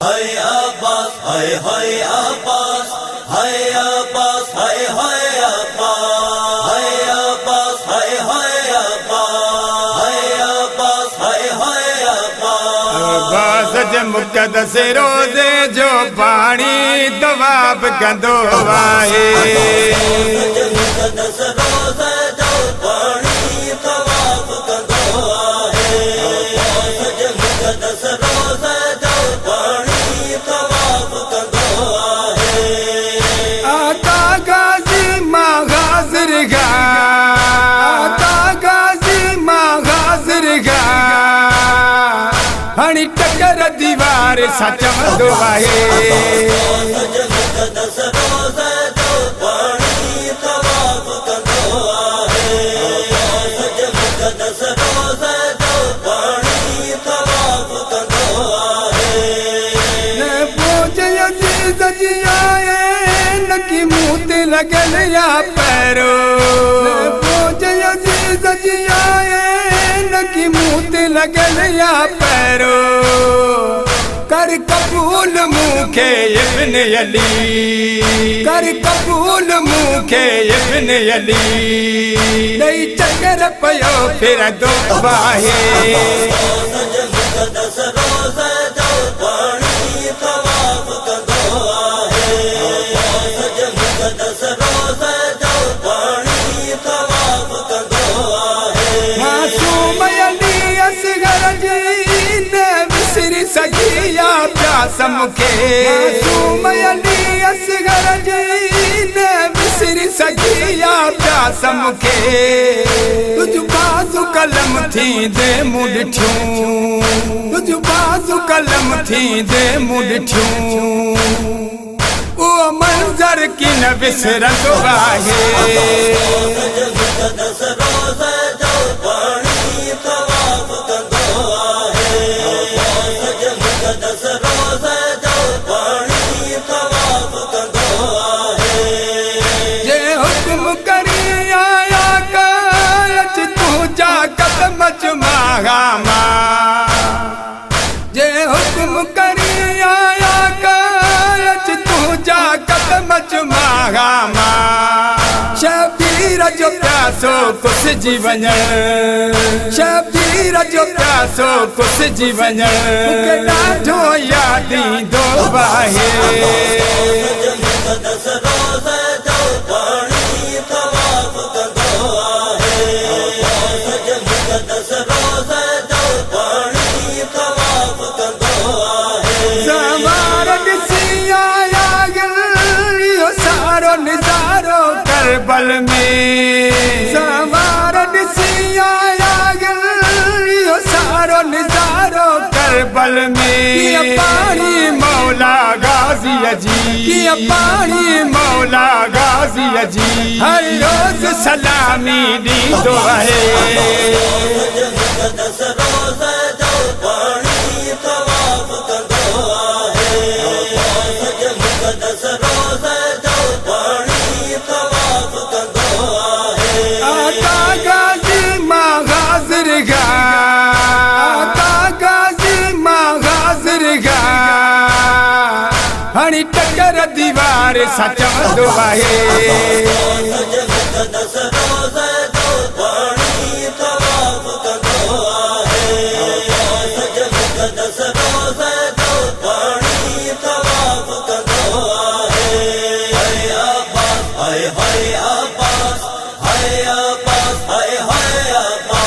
Hay Abbas, hay Abbas, hay Abbas, hay Abbas, hay Abbas, hay Abbas, hay Abbas, hay Abbas. Abbas जे मुक़द्दस रोज़े जो पाणी तवाफ़ कंदो आहे। मुक़द्दस रोज़े जो पाणी तवाफ़ कंदो आहे। मुक़द्दस रोज़े जो पाणी तवाफ़ कंदो आहे। आता गाज़ी मां हाज़िर गा, आता गाज़ी मां हाज़िर गा, हणी टकर दीवार सां चवंदो आहे। मुक़द्दस रोज़े जो पाणी तवाफ़ कंदो आहे। मुक़द्दस रोज़े जो पाणी तवाफ़ कंदो आहे। न बोझ अज़ीज़ जी आए न की मुंह ते लॻल या पैरो, न बोझ अज़ीज़ जी आए न की मुंह ते लॻल या पैरो, कर कबूल मूंखे इब्न अली, कर कबूल मूंखे इब्न अली, ॾेई चकर पियो फिरंदो आहे। मुक़द्दस रोज़े जो पाणी तवाफ़ कंदो आहे। मुक़द्दस रोज़े जो पाणी तवाफ़ कंदो आहे। मासूम अली असगर जी न विसरी सघी या प्यास मूंखे, मासूम अली असगर जी न विसरी सघी या प्यास मूंखे, तुझ बाज़ु कलम थींदे मूं ॾिठियूं, तुझ बाज़ु कलम थींदे मूं ॾिठियूं, उहो मंज़र की न विसरंदो आहे। मुक़द्दस रोज़े जो पाणी तवाफ़ कंदो आहे। मुक़द्दस रोज़े जो पाणी तवाफ़ कंदो आहे। जे हुक्म करी आया कायच तुझा कदम चुमागा मां, जे हुक्म करी आया कायच तुझा कदम चुमागा मां, शबीर जो प्यासो कुसिजी वञ, शबीर जो प्यासो कुसिजी वञ, मूंखे ॾाढो यादि ईंदो आहे। मुक़द्दस रोज़े जो पाणी तवाफ़ कंदो आहे। मुक़द्दस रोज़े जो पाणी तवाफ़ कंदो आहे। सवार ॾिसी आया इहो सारो नज़ारो करबल में, सवार ॾिसी आया इहो सारो नज़ारो करबल में, कीअं पाणी मौला गाज़ीअ जी, कीअं पाणी मौला गाज़ीअ जी हर रोज़ सलामी ॾींदो आहे। मुक़द्दस रोज़े जो पाणी तवाफ़ कंदो आहे। मुक़द्दस रोज़े जो पाणी तवाफ़ कंदो आहे। आता गाज़ी मां हाज़िर गा, आता गाज़ी मां हाज़िर गा, हणी टकर दीवार सां चवंदो आहे। मुक़द्दस रोज़े जो पाणी तवाफ़ कंदो आहे। मुक़द्दस रोज़े जो पाणी तवाफ़ कंदो आहे। hay Abbas, hay Abbas, hay Abbas, hay Abbas।